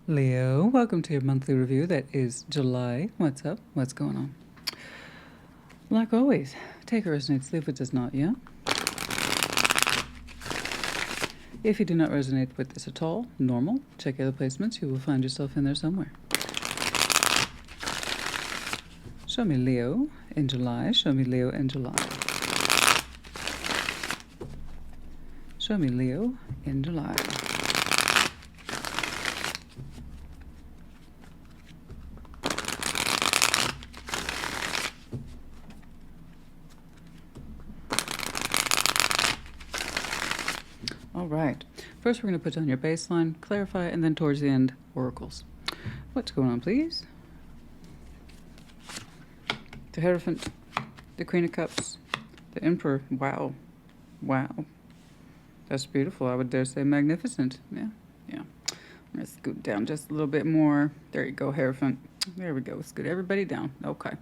Leo, welcome to your monthly review. That is July. What's up? What's going on? Like always, take what resonates, leave what does not, yeah? If you do not resonate with this at all, normal. Check other placements. You will find yourself in there somewhere. Show me Leo in July. Show me Leo in July. Show me Leo in July. All right. First, we're going to put down your baseline, clarify, and then towards the end, oracles. What's going on, please? The Hierophant, the Queen of Cups, the Emperor. Wow. Wow. That's beautiful. I would dare say magnificent. Yeah. Let's scoot down just a little bit more. There you go, Hierophant. There we go. Scoot everybody down. Okay. A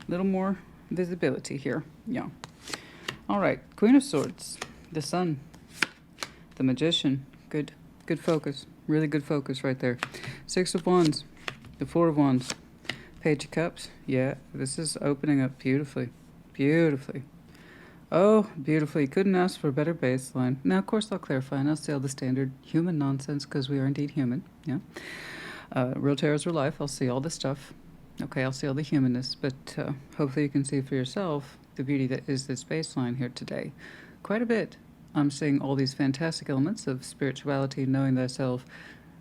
little more visibility here. Yeah. All right. Queen of Swords, the Sun, the Magician. Good focus. Really good focus right there. Six of Wands, the Four of Wands, Page of Cups. Yeah, this is opening up beautifully. Beautifully. Oh, beautifully. Couldn't ask for a better baseline. Now, of course, I'll clarify and I'll say all the standard human nonsense because we are indeed human. Yeah. Real tarot's real life. I'll see all the stuff. Okay, I'll see all the humanness, but hopefully you can see for yourself the beauty that is this baseline here today. Quite a bit. I'm seeing all these fantastic elements of spirituality, knowing thyself,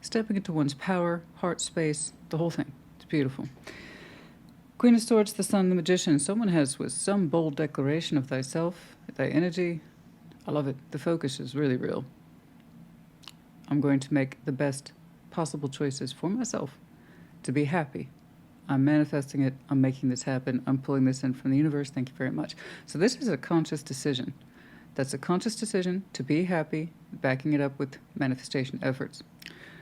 stepping into one's power, heart space, the whole thing. It's beautiful. Queen of Swords, the Sun, the Magician. Someone has with some bold declaration of thyself, thy energy. I love it. The focus is really real. I'm going to make the best possible choices for myself to be happy. I'm manifesting it. I'm making this happen. I'm pulling this in from the universe. Thank you very much. So this is a conscious decision. That's a conscious decision to be happy, backing it up with manifestation efforts.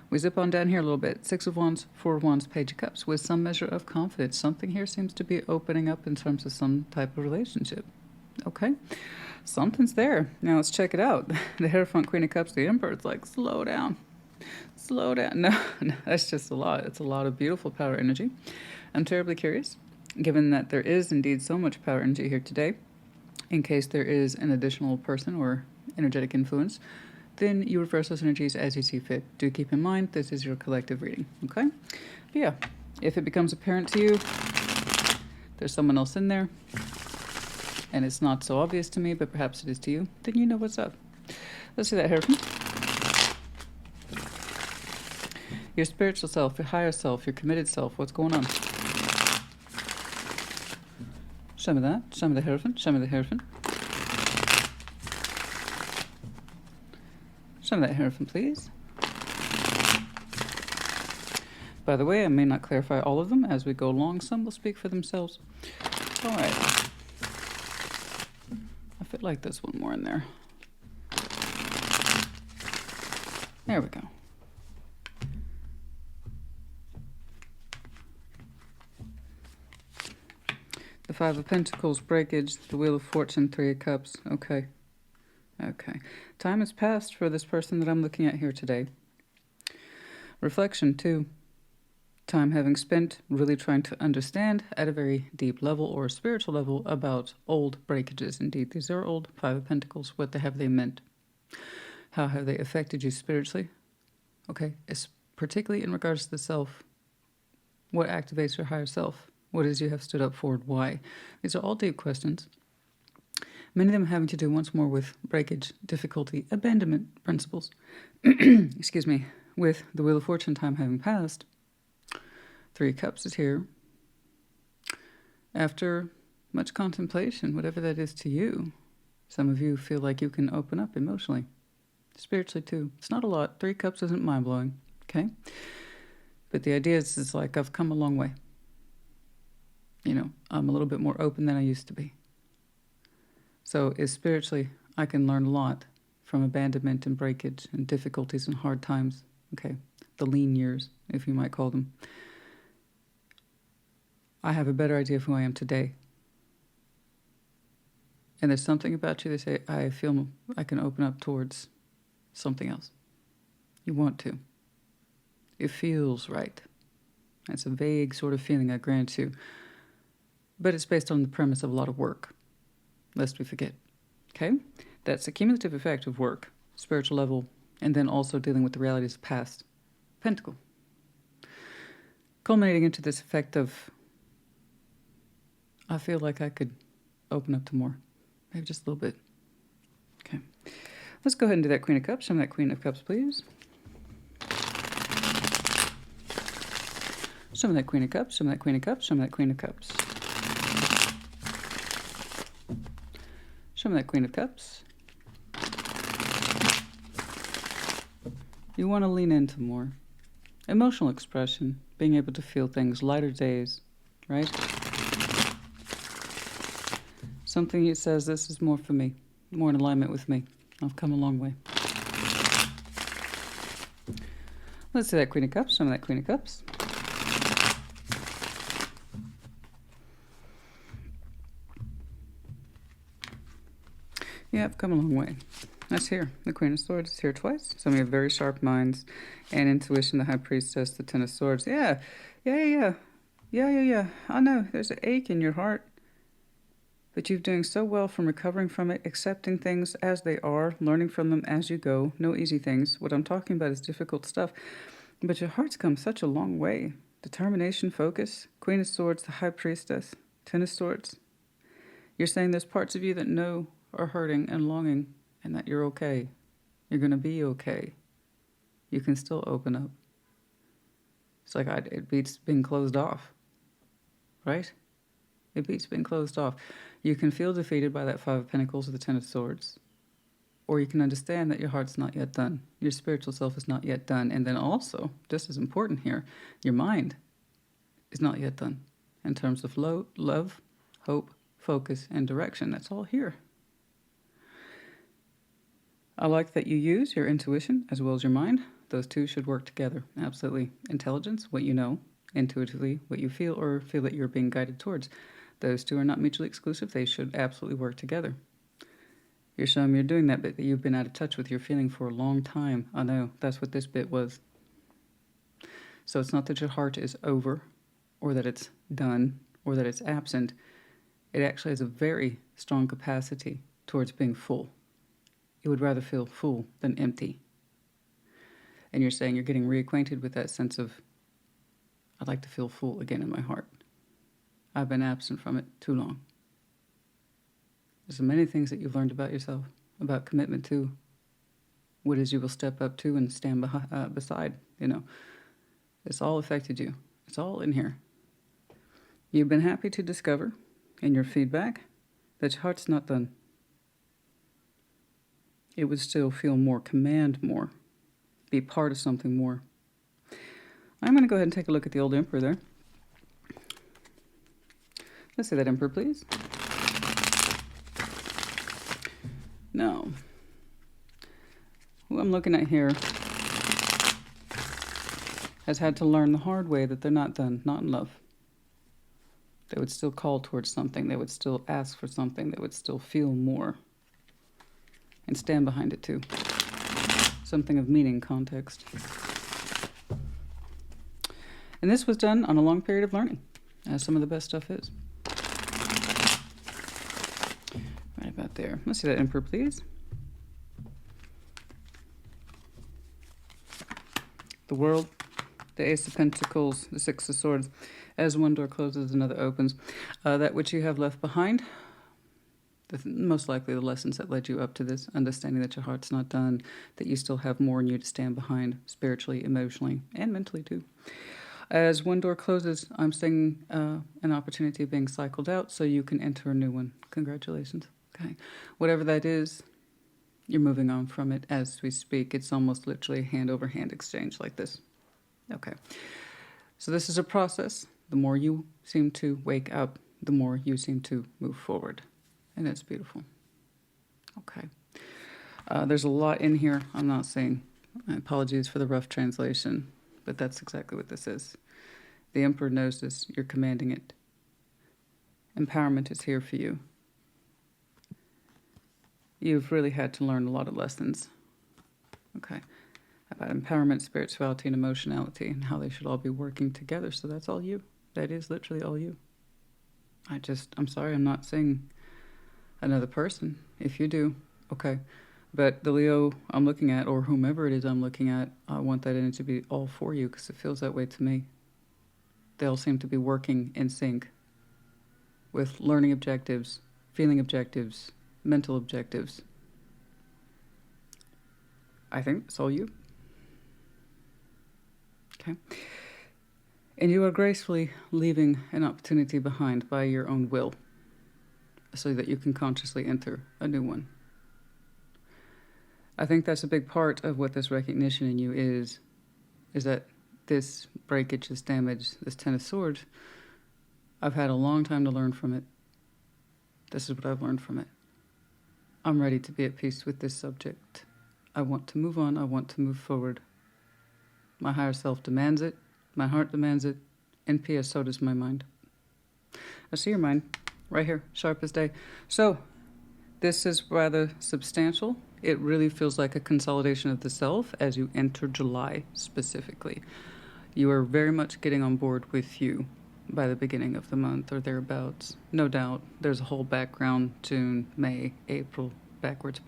We zip on down here a little bit. Six of Wands, Four of Wands, Page of Cups, with some measure of confidence. Something here seems to be opening up in terms of some type of relationship. Okay? Something's there. Now let's check it out. The Hierophant, Queen of Cups, the Emperor. It's like, slow down. Slow down. No, that's just a lot. It's a lot of beautiful power energy. I'm terribly curious, given that there is indeed so much power energy here today, in case there is an additional person or energetic influence, then you reverse those energies as you see fit. Do keep in mind, this is your collective reading, okay? But yeah, if it becomes apparent to you, there's someone else in there, and it's not so obvious to me, but perhaps it is to you, then you know what's up. Let's see that, Hierophant. Your spiritual self, your higher self, your committed self, what's going on? Show me that. Show me the Hierophant. Show me the Hierophant. Show me that Hierophant, please. By the way, I may not clarify all of them as we go along. Some will speak for themselves. All right. I feel like there's one more in there. There we go. The Five of Pentacles, breakage, the Wheel of Fortune, Three of Cups. Okay. Time has passed for this person that I'm looking at here today. Reflection, too. Time having spent really trying to understand at a very deep level or spiritual level about old breakages. Indeed, these are old Five of Pentacles. What have they meant? How have they affected you spiritually? Okay, it's particularly in regards to the self. What activates your higher self? What is you have stood up for? Why? These are all deep questions. Many of them having to do once more with breakage, difficulty, abandonment principles. Excuse me. With the Wheel of Fortune time having passed, Three of Cups is here. After much contemplation, whatever that is to you, some of you feel like you can open up emotionally, spiritually too. It's not a lot. Three of Cups isn't mind-blowing, okay? But the idea is like I've come a long way. You know, I'm a little bit more open than I used to be. So is spiritually, I can learn a lot from abandonment and breakage and difficulties and hard times. Okay, the lean years, if you might call them. I have a better idea of who I am today. And there's something about you that say, I feel I can open up towards something else. You want to. It feels right. It's a vague sort of feeling, I grant you. But it's based on the premise of a lot of work, lest we forget. Okay? That's a cumulative effect of work, spiritual level, and then also dealing with the realities of past. Pentacle. Culminating into this effect of, I feel like I could open up to more. Maybe just a little bit. Okay. Let's go ahead and do that Queen of Cups. Show me that Queen of Cups, please. Show me that Queen of Cups. Show me that Queen of Cups. Show me that Queen of Cups. Show me that Queen of Cups. You want to lean into more. Emotional expression. Being able to feel things. Lighter days. Right? Something that says, this is more for me. More in alignment with me. I've come a long way. Let's see that Queen of Cups. Show me that Queen of Cups. Yeah, I've come a long way. That's here. The Queen of Swords is here twice. Some of you have very sharp minds and intuition. The High Priestess, the Ten of Swords. Yeah. I know. There's an ache in your heart. But you're doing so well from recovering from it, accepting things as they are, learning from them as you go. No easy things. What I'm talking about is difficult stuff. But your heart's come such a long way. Determination, focus. Queen of Swords, the High Priestess, Ten of Swords. You're saying there's parts of you that know are hurting and longing, and that you're okay. You're going to be okay. You can still open up. It's like it beats being closed off. Right? It beats being closed off. You can feel defeated by that Five of Pentacles or the Ten of Swords. Or you can understand that your heart's not yet done. Your spiritual self is not yet done. And then also, just as important here, your mind is not yet done. In terms of love, hope, focus, and direction. That's all here. I like that you use your intuition as well as your mind. Those two should work together. Absolutely. Intelligence, what you know. Intuitively, what you feel or feel that you're being guided towards. Those two are not mutually exclusive. They should absolutely work together. You're showing me you're doing that bit that you've been out of touch with your feeling for a long time. I know. That's what this bit was. So it's not that your heart is over or that it's done or that it's absent. It actually has a very strong capacity towards being full. You would rather feel full than empty. And you're saying you're getting reacquainted with that sense of, I'd like to feel full again in my heart. I've been absent from it too long. There's so many things that you've learned about yourself, about commitment to what it is you will step up to and stand beside, It's all affected you. It's all in here. You've been happy to discover in your feedback that your heart's not done. It would still feel more, command more, be part of something more. I'm going to go ahead and take a look at the old Emperor there. Let's see that Emperor, please. Now, who I'm looking at here has had to learn the hard way that they're not done, not in love. They would still call towards something. They would still ask for something. They would still feel more and stand behind it too. Something of meaning, context. And this was done on a long period of learning, as some of the best stuff is. Right about there. Let's see that Emperor, please. The World, the Ace of Pentacles, the Six of Swords. As one door closes, another opens. That which you have left behind, most likely the lessons that led you up to this, understanding that your heart's not done, that you still have more in you to stand behind, spiritually, emotionally, and mentally too. As one door closes, I'm seeing an opportunity being cycled out so you can enter a new one. Congratulations. Okay. Whatever that is, you're moving on from it as we speak. It's almost literally hand-over-hand exchange like this. Okay. So this is a process. The more you seem to wake up, the more you seem to move forward. And it's beautiful. Okay. There's a lot in here. I'm not saying, apologies for the rough translation, but that's exactly what this is. The Emperor knows this. You're commanding it. Empowerment is here for you. You've really had to learn a lot of lessons. Okay. about empowerment, spirituality, and emotionality, and how they should all be working together. So that's all you. That is literally all you. I'm sorry, I'm not saying another person. If you do, okay. But the Leo I'm looking at, or whomever it is I'm looking at, I want that energy to be all for you, because it feels that way to me. They all seem to be working in sync with learning objectives, feeling objectives, mental objectives. I think it's all you. Okay. And you are gracefully leaving an opportunity behind by your own will, so that you can consciously enter a new one. I think that's a big part of what this recognition in you is that this breakage, this damage, this Ten of Swords, I've had a long time to learn from it. This is what I've learned from it. I'm ready to be at peace with this subject. I want to move on. I want to move forward. My higher self demands it. My heart demands it. And P.S. so does my mind. I see your mind right here, sharp as day. So this is rather substantial. It really feels like a consolidation of the self as you enter July specifically. You are very much getting on board with you by the beginning of the month or thereabouts. No doubt. There's a whole background, June, May, April, backwards.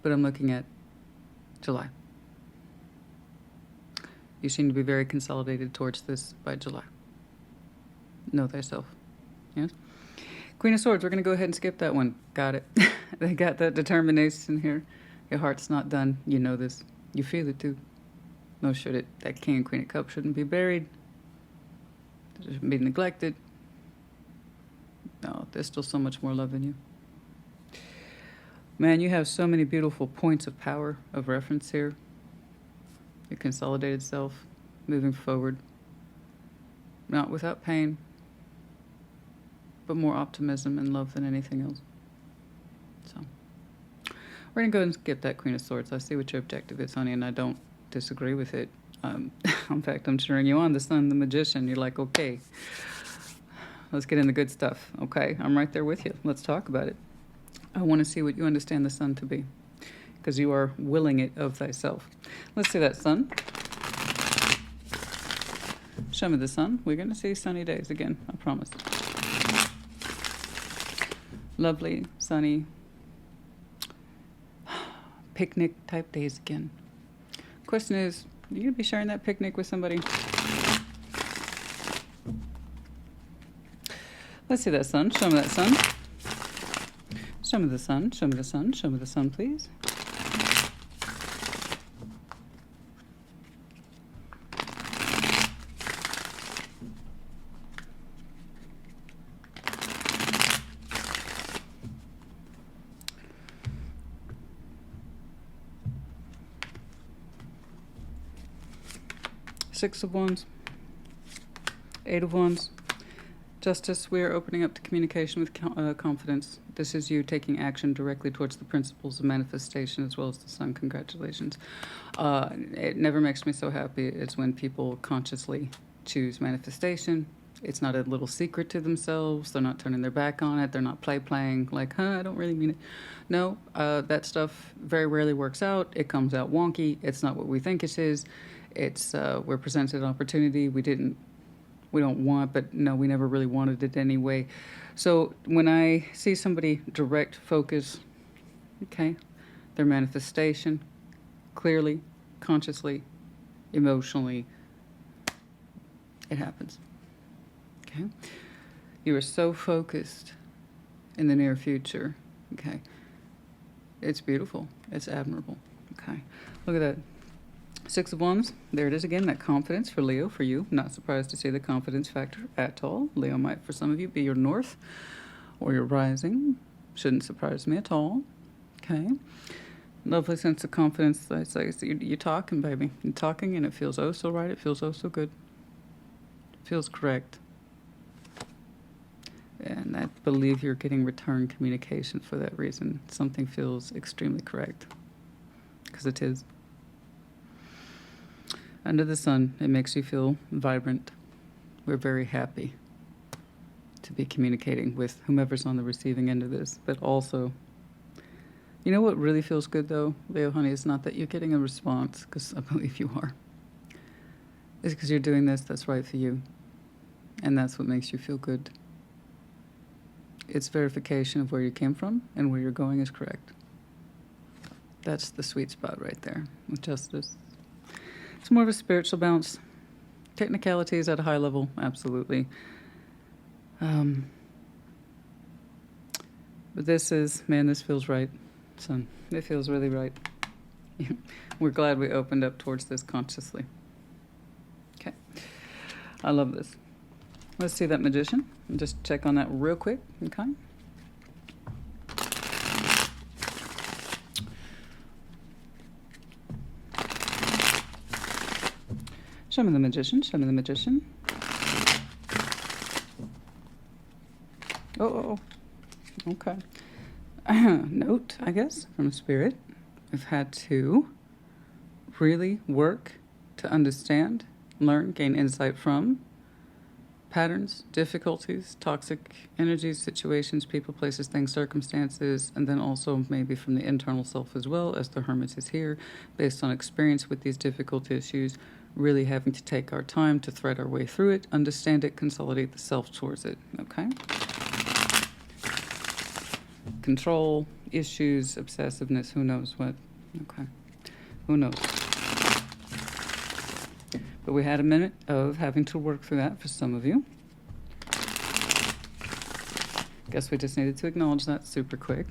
But I'm looking at July. You seem to be very consolidated towards this by July. Know thyself. Yes? Queen of Swords, we're going to go ahead and skip that one. Got it. They got that determination here. Your heart's not done. You know this. You feel it too. No, should it. That King and Queen of Cups shouldn't be buried. It shouldn't be neglected. No, there's still so much more love in you. Man, you have so many beautiful points of power, of reference here. Your consolidated self, moving forward. Not without pain, but more optimism and love than anything else. So, we're going to go and skip that Queen of Swords. I see what your objective is, honey, and I don't disagree with it. In fact, I'm cheering you on. The Sun, the Magician. You're like, okay, let's get in the good stuff. Okay, I'm right there with you. Let's talk about it. I want to see what you understand the Sun to be, because you are willing it of thyself. Let's see that Sun. Show me the Sun. We're going to see sunny days again, I promise. Lovely, sunny, picnic type days again. Question is, are you going to be sharing that picnic with somebody? Let's see that Sun. Show me that Sun. Show me the Sun. Show me the Sun. Show me the Sun, please. Six of Wands, Eight of Wands, Justice. We are opening up to communication with confidence. This is you taking action directly towards the principles of manifestation as well as the Sun. Congratulations. It never makes me so happy as when people consciously choose manifestation. It's not a little secret to themselves. They're not turning their back on it. They're not playing like, I don't really mean it. No, that stuff very rarely works out. It comes out wonky. It's not what we think it is. It's we're presented an opportunity we don't want, but no, we never really wanted it anyway. So when I see somebody direct focus, okay, their manifestation, clearly, consciously, emotionally, it happens. Okay, you are so focused in the near future. Okay, it's beautiful. It's admirable. Okay, look at that. Six of Wands, there it is again, that confidence for Leo, for you. Not surprised to see the confidence factor at all. Leo might, for some of you, be your north or your rising. Shouldn't surprise me at all. Okay. Lovely sense of confidence. It's like you're talking, baby. You're talking, and it feels oh so right. It feels oh so good. It feels correct. And I believe you're getting return communication for that reason. Something feels extremely correct. Because it is. Under the Sun, it makes you feel vibrant. We're very happy to be communicating with whomever's on the receiving end of this, but also You know what really feels good, though, Leo, honey? It's not that you're getting a response, because I believe you are. It's because you're doing this that's right for you. And that's what makes you feel good. It's verification of where you came from and where you're going is correct. That's the sweet spot right there with justice. It's more of a spiritual bounce. Technicalities at a high level, absolutely. But this is, man, this feels right, son. It feels really right. We're glad we opened up towards this consciously. Okay. I love this. Let's see that Magician. And just check on that real quick. Okay. Show me the Magician. Show me the Magician. Oh. Okay. Note, I guess, from Spirit. I've had to really work to understand, learn, gain insight from patterns, difficulties, toxic energies, situations, people, places, things, circumstances, and then also maybe from the internal self as well, as the Hermit is here, based on experience with these difficult issues, really having to take our time to thread our way through it, understand it, consolidate the self towards it, okay? Control, issues, obsessiveness, who knows what, okay? Who knows? But we had a minute of having to work through that for some of you. Guess we just needed to acknowledge that super quick.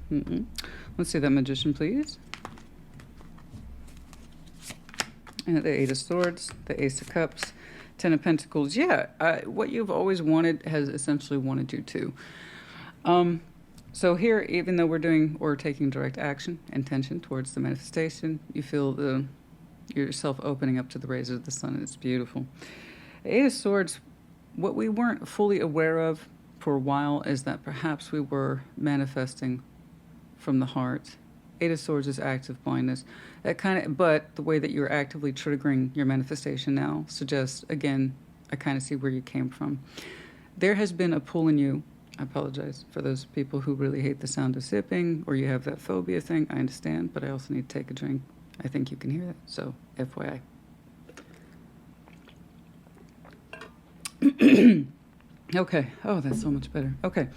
Let's see that Magician, please. And the Eight of Swords, the Ace of Cups, Ten of Pentacles. Yeah, what you've always wanted has essentially wanted you to. So here, even though we're doing or taking direct action, intention towards the manifestation, you feel yourself opening up to the rays of the sun, and it's beautiful. Eight of Swords, what we weren't fully aware of for a while is that perhaps we were manifesting from the heart. Eight of Swords is active blindness. But the way that you're actively triggering your manifestation now suggests, again, I kind of see where you came from. There has been a pull in you. I apologize for those people who really hate the sound of sipping, or you have that phobia thing. I understand, but I also need to take a drink. I think you can hear that, so FYI. Okay. Oh, that's so much better. Okay.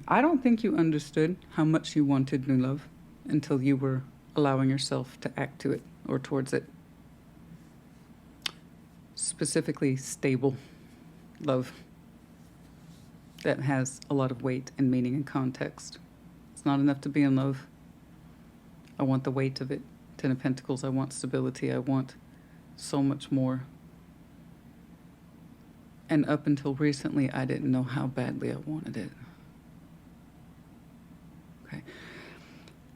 I don't think you understood how much you wanted new love until you were allowing yourself to act to it or towards it. Specifically, stable love that has a lot of weight and meaning and context. It's not enough to be in love. I want the weight of it. Ten of Pentacles, I want stability. I want so much more. And up until recently, I didn't know how badly I wanted it. Okay.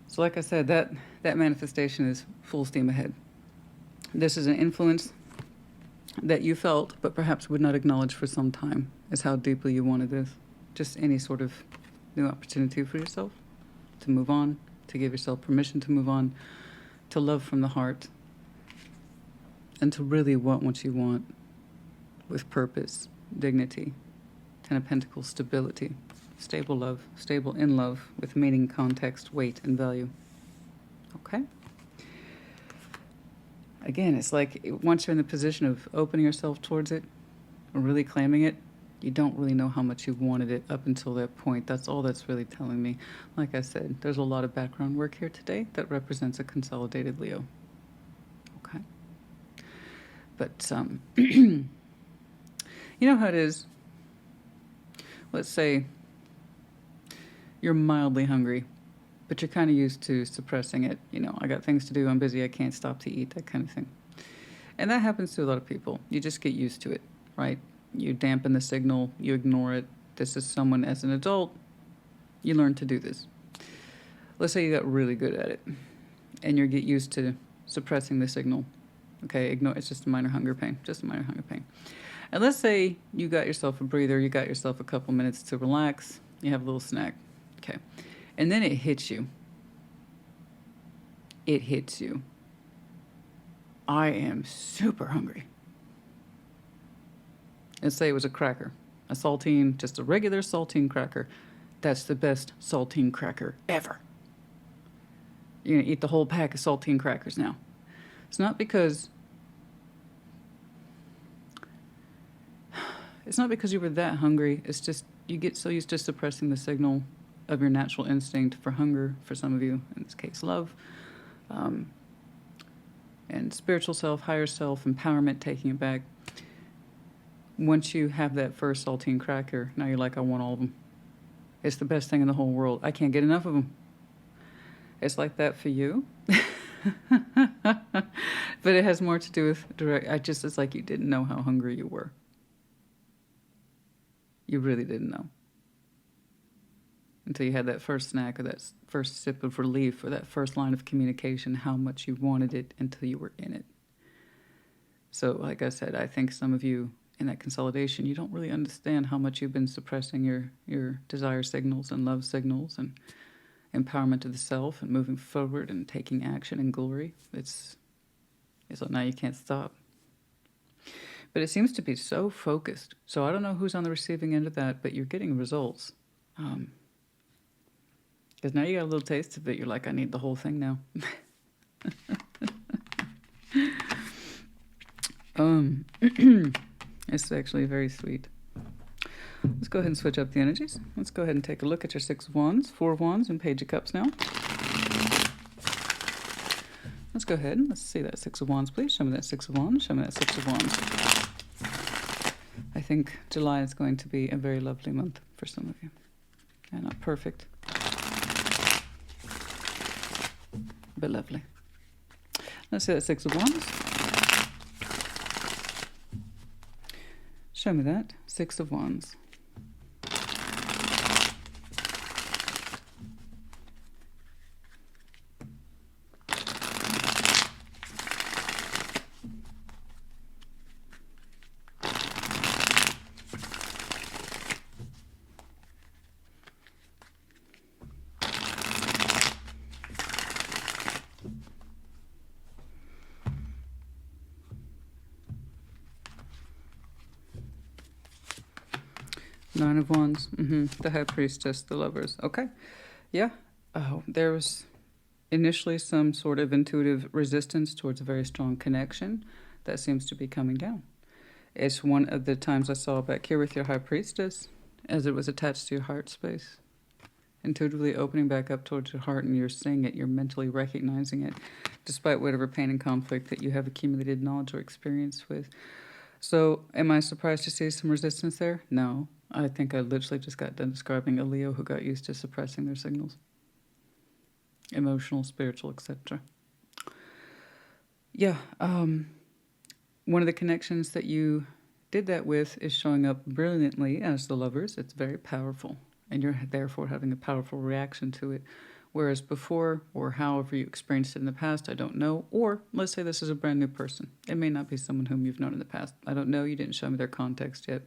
So like I said, that manifestation is full steam ahead. This is an influence that you felt, but perhaps would not acknowledge for some time, is how deeply you wanted this. Just any sort of new opportunity for yourself to move on, to give yourself permission to move on, to love from the heart, and to really want what you want with purpose, dignity. Ten of Pentacles, stability, stable love, stable in love with meaning, context, weight, and value. Okay? Again, it's like once you're in the position of opening yourself towards it, or really claiming it, you don't really know how much you wanted it up until that point. That's all that's really telling me. Like I said, there's a lot of background work here today that represents a consolidated Leo. Okay? But, you know how it is. Let's say you're mildly hungry, but you're kind of used to suppressing it. You know, I got things to do, I'm busy, I can't stop to eat, that kind of thing. And that happens to a lot of people. You just get used to it, right? You dampen the signal, you ignore it. This is someone, as an adult, you learn to do this. Let's say you got really good at it, and you get used to suppressing the signal. Okay, ignore, it's just a minor hunger pain, just a minor hunger pain. And let's say you got yourself a breather, you got yourself a couple minutes to relax, you have a little snack, okay. And then it hits you. It hits you. I am super hungry. Let's say it was a cracker, a saltine, just a regular saltine cracker. That's the best saltine cracker ever. You're going to eat the whole pack of saltine crackers now. It's not because you were that hungry. It's just you get so used to suppressing the signal of your natural instinct for hunger, for some of you, in this case, love, and spiritual self, higher self, empowerment, taking it back. Once you have that first saltine cracker, now you're like, I want all of them. It's the best thing in the whole world. I can't get enough of them. It's like that for you. But it has more to do with it's like you didn't know how hungry you were. You really didn't know. Until you had that first snack or that first sip of relief or that first line of communication, how much you wanted it until you were in it. So, like I said, I think some of you in that consolidation, you don't really understand how much you've been suppressing your desire signals and love signals and empowerment of the self and moving forward and taking action and glory. It's like now you can't stop. But it seems to be so focused. So I don't know who's on the receiving end of that, but you're getting results. Because now you got a little taste of it. You're like, I need the whole thing now. It's actually very sweet. Let's go ahead and switch up the energies. Let's go ahead and take a look at your Six of Wands, Four of Wands, and Page of Cups now. Let's go ahead and let's see that Six of Wands, please. Show me that Six of Wands. Show me that Six of Wands. I think July is going to be a very lovely month for some of you. And not perfect, but lovely. Let's see that Six of Wands. Show me that Six of Wands. Nine of Wands. The High Priestess, the Lovers. Okay. Yeah. There was initially some sort of intuitive resistance towards a very strong connection that seems to be coming down. It's one of the times I saw back here with your High Priestess as it was attached to your heart space. Intuitively opening back up towards your heart, and you're seeing it, you're mentally recognizing it, despite whatever pain and conflict that you have accumulated knowledge or experience with. So, am I surprised to see some resistance there? No. I think I literally just got done describing a Leo who got used to suppressing their signals. Emotional, spiritual, etc. Yeah. One of the connections that you did that with is showing up brilliantly as the Lovers. It's very powerful. And you're therefore having a powerful reaction to it. Whereas before, or however you experienced it in the past, I don't know. Or let's say this is a brand new person. It may not be someone whom you've known in the past. I don't know. You didn't show me their context yet.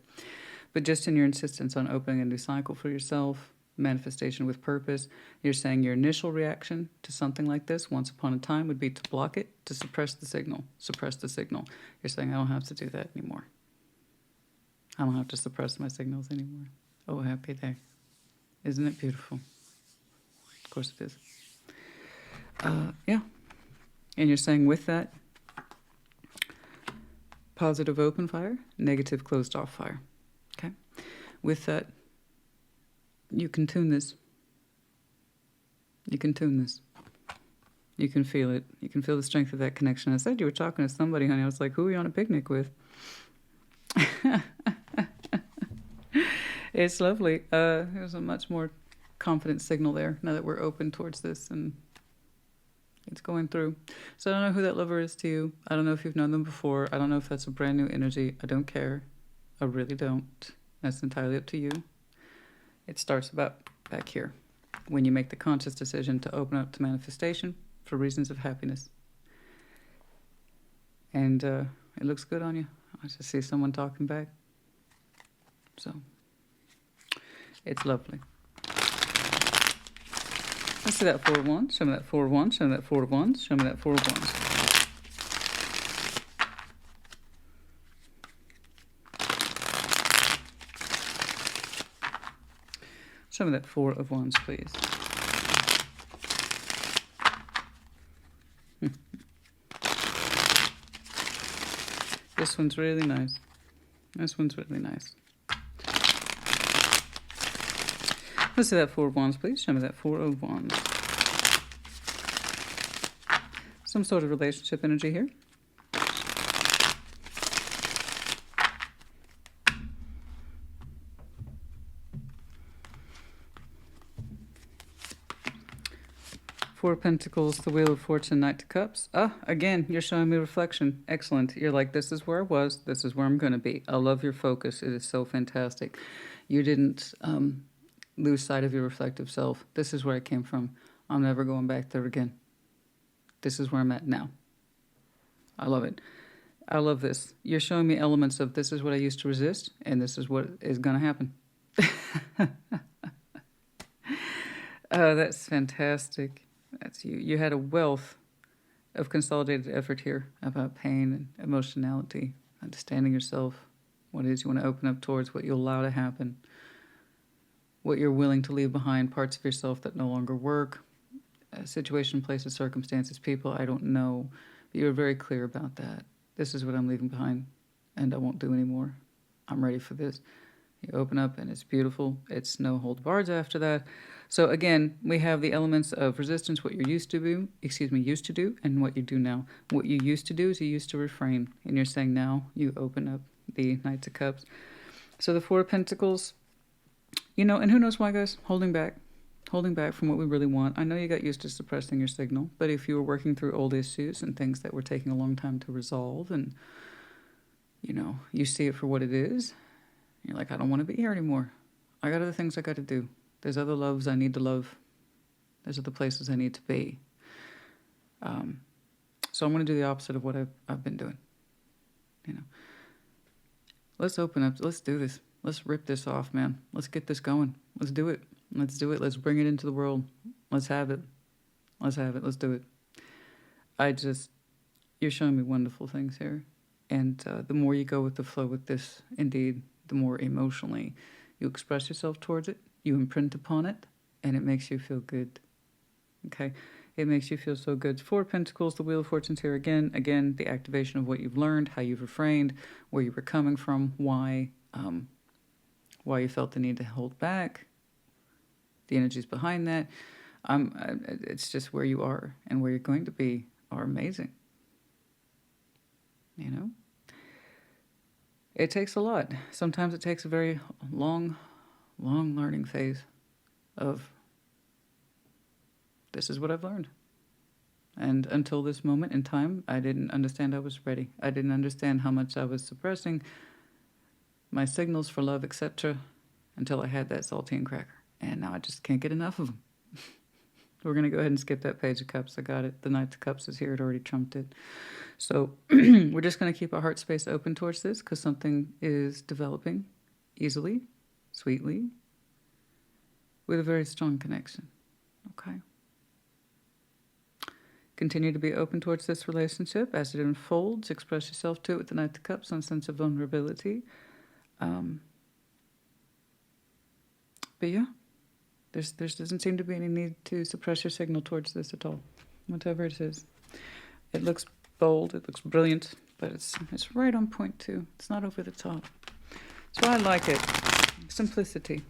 But just in your insistence on opening a new cycle for yourself, manifestation with purpose, you're saying your initial reaction to something like this, once upon a time, would be to block it, to suppress the signal. Suppress the signal. You're saying, I don't have to do that anymore. I don't have to suppress my signals anymore. Oh, happy day. Isn't it beautiful? Of course it is. Yeah. And you're saying with that, positive open fire, negative closed off fire. Okay? With that, you can tune this. You can tune this. You can feel it. You can feel the strength of that connection. I said you were talking to somebody, honey. I was like, who are you on a picnic with? It's lovely. There's a much more confident signal there now that we're open towards this and it's going through. So I don't know who that lover is to you. I don't know if you've known them before. I don't know if that's a brand new energy. I don't care. I really don't. That's entirely up to you. It starts about back here when you make the conscious decision to open up to manifestation for reasons of happiness. And it looks good on you. I just see someone talking back. So it's lovely. Let's see that Four of Wands. Show me that Four of Wands. Show me that Four of Wands. Show me that Four of Wands. Show me that Four of Wands, please. This one's really nice. This one's really nice. Let's see that Four of Wands, please. Show me that Four of Wands. Some sort of relationship energy here. Four of Pentacles, the Wheel of Fortune, Knight of Cups. Ah, again, you're showing me reflection. Excellent. You're like, this is where I was. This is where I'm going to be. I love your focus. It is so fantastic. You didn't lose sight of your reflective self. This is where I came from. I'm never going back there again. This is where I'm at now. I love it. I love this. You're showing me elements of this is what I used to resist, and this is what is going to happen. Oh, that's fantastic. That's you. You had a wealth of consolidated effort here about pain and emotionality, understanding yourself, what it is you want to open up towards, what you allow to happen, what you're willing to leave behind, parts of yourself that no longer work, situation, places, circumstances, people, I don't know. But you're very clear about that. This is what I'm leaving behind, and I won't do anymore. I'm ready for this. You open up, and it's beautiful. It's no hold bars after that. So again, we have the elements of resistance, what you're used to do, and what you do now. What you used to do is you used to refrain, and you're saying now you open up the Knight of Cups. So the Four of Pentacles, and who knows why, guys? Holding back from what we really want. I know you got used to suppressing your signal, but if you were working through old issues and things that were taking a long time to resolve, and you see it for what it is, you're like, I don't want to be here anymore. I got other things I got to do. There's other loves I need to love. There's other places I need to be. So I'm going to do the opposite of what I've been doing. Let's open up. Let's do this. Let's rip this off, man. Let's get this going. Let's do it. Let's do it. Let's bring it into the world. Let's have it. Let's have it. Let's do it. You're showing me wonderful things here. And the more you go with the flow with this, indeed, the more emotionally you express yourself towards it, you imprint upon it, and it makes you feel good. Okay? It makes you feel so good. Four of Pentacles, the Wheel of Fortune's here again. Again, the activation of what you've learned, how you've refrained, where you were coming from, why you felt the need to hold back, the energies behind that. It's just where you are and where you're going to be are amazing. It takes a lot. Sometimes it takes a very long learning phase of this is what I've learned. And until this moment in time, I didn't understand I was ready. I didn't understand how much I was suppressing my signals for love, etc., until I had that saltine cracker. And now I just can't get enough of them. We're going to go ahead and skip that Page of Cups. I got it. The Knight of Cups is here. It already trumped it. So we're just going to keep our heart space open towards this because something is developing easily, sweetly, with a very strong connection. Okay? Continue to be open towards this relationship as it unfolds. Express yourself to it with the Knight of Cups on a sense of vulnerability. But yeah, there doesn't seem to be any need to suppress your signal towards this at all, whatever it is. It looks bold, it looks brilliant, but it's right on point too. It's not over the top. That's why I like it. Simplicity.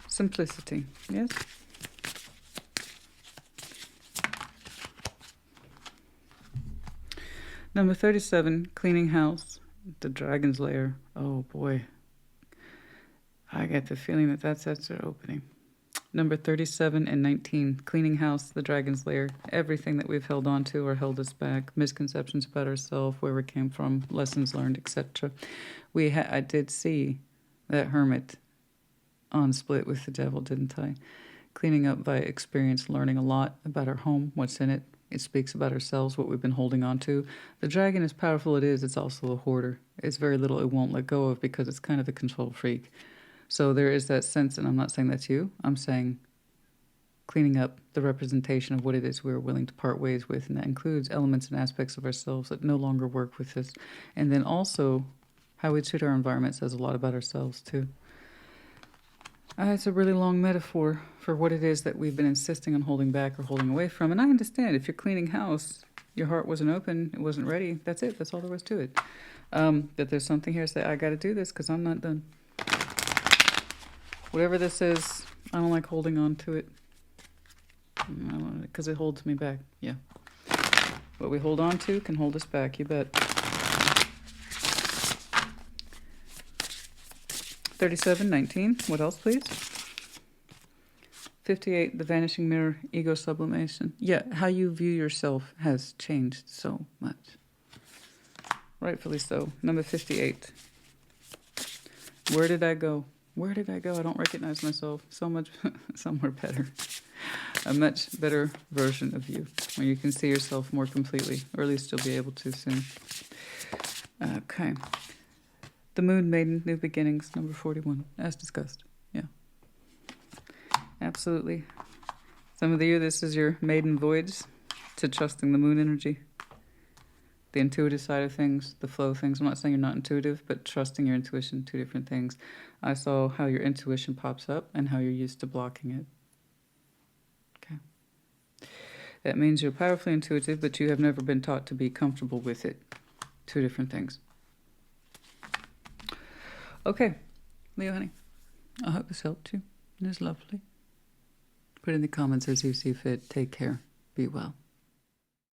Simplicity, yes? Number 37, Cleaning House, the Dragon's Lair. Oh boy. I get the feeling that sets are opening. Number 37 and 19, Cleaning House, the Dragon's Lair. Everything that we've held on to or held us back, misconceptions about ourselves, where we came from, lessons learned, etc. I did see that Hermit on Split with the Devil, didn't I? Cleaning up by experience, learning a lot about our home, what's in it. It speaks about ourselves, what we've been holding on to. The dragon, as powerful it is, it's also a hoarder. It's very little it won't let go of because it's kind of a control freak. So there is that sense, and I'm not saying that's you. I'm saying cleaning up the representation of what it is we're willing to part ways with, and that includes elements and aspects of ourselves that no longer work with us. And then also how we treat our environment says a lot about ourselves too. It's a really long metaphor for what it is that we've been insisting on holding back or holding away from. And I understand if you're cleaning house, Your heart wasn't open. It wasn't ready. That's it. That's all there was to it. That there's something here say, I got to do this because I'm not done. Whatever this is, I don't like holding on to it. Because it holds me back. Yeah. What we hold on to can hold us back. You bet. 3719. What else, please? 58. The vanishing mirror. Ego sublimation. Yeah. How you view yourself has changed so much. Rightfully so. Number 58. Where did I go? Where did I go? I don't recognize myself. So much, somewhere better. A much better version of you, where you can see yourself more completely, or at least you'll be able to soon. Okay. The Moon Maiden, New Beginnings, number 41, as discussed. Yeah. Absolutely. Some of you, this is your maiden voyage to trusting the moon energy. The intuitive side of things, the flow of things. I'm not saying you're not intuitive, but trusting your intuition, two different things. I saw how your intuition pops up and how you're used to blocking it. Okay. That means you're powerfully intuitive, but you have never been taught to be comfortable with it. Two different things. Okay, Leo, honey. I hope this helped you. It is lovely. Put in the comments as you see fit. Take care. Be well.